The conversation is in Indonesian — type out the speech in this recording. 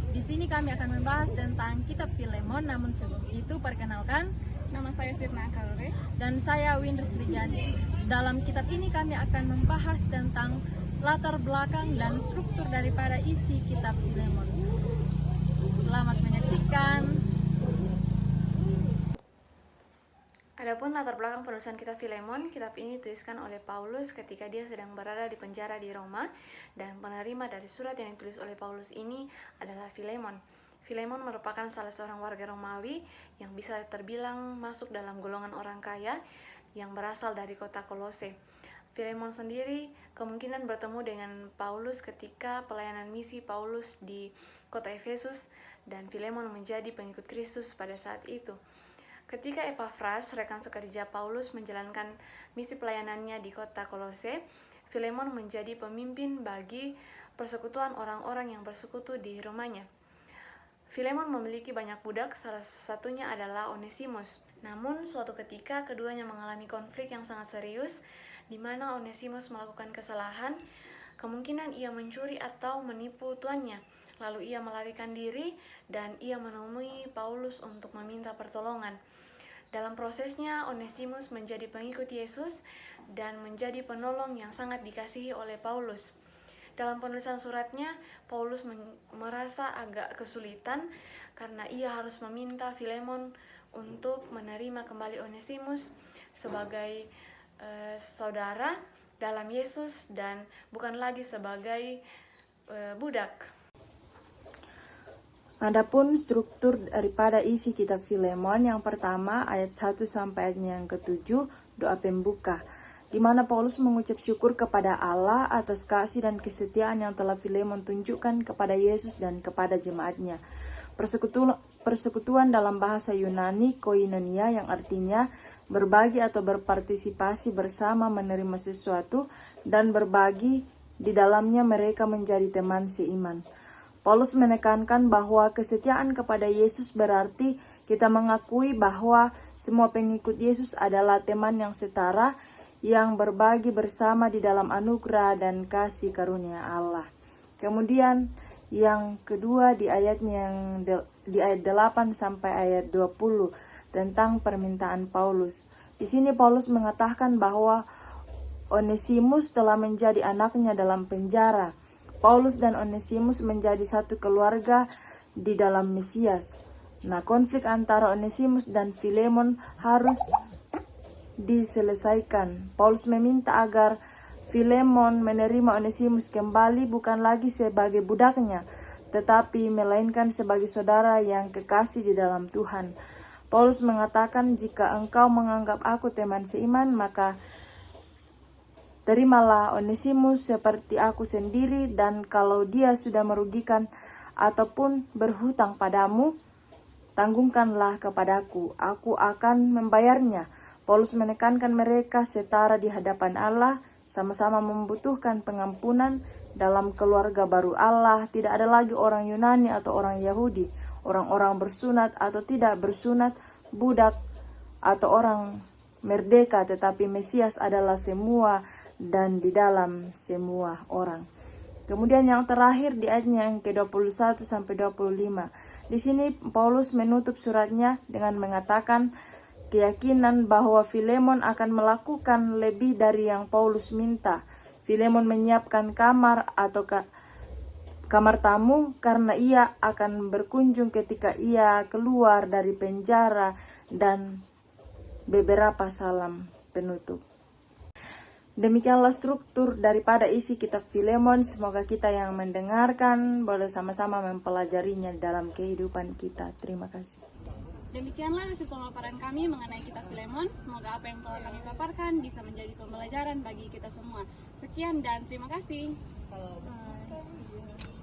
Di sini kami akan membahas tentang kitab Filemon, namun sebelum itu perkenalkan, Nama saya Firna Kalore. dan saya Windri Srijadi. Dalam kitab ini kami akan membahas tentang latar belakang dan struktur daripada isi kitab Filemon. Selamat menyaksikan. Adapun latar belakang penulisan kitab Filemon, kitab ini dituliskan oleh Paulus ketika dia sedang berada di penjara di Roma, dan penerima dari surat yang ditulis oleh Paulus ini adalah Filemon. Filemon merupakan salah seorang warga Romawi yang bisa terbilang masuk dalam golongan orang kaya yang berasal dari kota Kolose. Filemon sendiri kemungkinan bertemu dengan Paulus ketika pelayanan misi Paulus di kota Efesus, dan Filemon menjadi pengikut Kristus pada saat itu. Ketika Epafras, rekan sekerja Paulus, menjalankan misi pelayanannya di kota Kolose, Filemon menjadi pemimpin bagi persekutuan orang-orang yang bersekutu di rumahnya. Filemon memiliki banyak budak, salah satunya adalah Onesimus. Namun suatu ketika keduanya mengalami konflik yang sangat serius, di mana Onesimus melakukan kesalahan, kemungkinan ia mencuri atau menipu tuannya. Lalu ia melarikan diri dan ia menemui Paulus untuk meminta pertolongan. Dalam prosesnya, Onesimus menjadi pengikut Yesus dan menjadi penolong yang sangat dikasihi oleh Paulus. Dalam penulisan suratnya, Paulus merasa agak kesulitan karena ia harus meminta Filemon untuk menerima kembali Onesimus sebagai saudara dalam Yesus dan bukan lagi sebagai budak. Adapun struktur daripada isi kitab Filemon, yang pertama ayat 1 sampai ayatnya yang ke-7, doa pembuka, di mana Paulus mengucap syukur kepada Allah atas kasih dan kesetiaan yang telah Filemon tunjukkan kepada Yesus dan kepada jemaatnya. Persekutuan dalam bahasa Yunani koinonia, yang artinya berbagi atau berpartisipasi bersama menerima sesuatu dan berbagi di dalamnya mereka menjadi teman seiman. Paulus menekankan bahwa kesetiaan kepada Yesus berarti kita mengakui bahwa semua pengikut Yesus adalah teman yang setara, yang berbagi bersama di dalam anugerah dan kasih karunia Allah. Kemudian yang kedua di ayat 8 sampai ayat 20 tentang permintaan Paulus. Di sini Paulus mengatakan bahwa Onesimus telah menjadi anaknya dalam penjara. Paulus dan Onesimus menjadi satu keluarga di dalam Mesias. Nah, konflik antara Onesimus dan Filemon harus diselesaikan. Paulus meminta agar Filemon menerima Onesimus kembali bukan lagi sebagai budaknya, tetapi melainkan sebagai saudara yang kekasih di dalam Tuhan. Paulus mengatakan, jika engkau menganggap aku teman seiman, maka terimalah Onesimus seperti aku sendiri, dan kalau dia sudah merugikan ataupun berhutang padamu, tanggungkanlah kepadaku, aku akan membayarnya. Paulus menekankan mereka setara di hadapan Allah, sama-sama membutuhkan pengampunan dalam keluarga baru Allah. Tidak ada lagi orang Yunani atau orang Yahudi, orang-orang bersunat atau tidak bersunat, budak atau orang merdeka, tetapi Mesias adalah semua dan di dalam semua orang. Kemudian yang terakhir di ayatnya yang ke-21 sampai 25. Di sini Paulus menutup suratnya dengan mengatakan keyakinan bahwa Filemon akan melakukan lebih dari yang Paulus minta. Filemon menyiapkan kamar atau kamar tamu karena ia akan berkunjung ketika ia keluar dari penjara, dan beberapa salam penutup. Demikianlah struktur daripada isi kitab Filemon. Semoga kita yang mendengarkan boleh sama-sama mempelajarinya dalam kehidupan kita. Terima kasih. Demikianlah hasil pemaparan kami mengenai kitab Filemon. Semoga apa yang telah kami paparkan bisa menjadi pembelajaran bagi kita semua. Sekian dan terima kasih. Bye.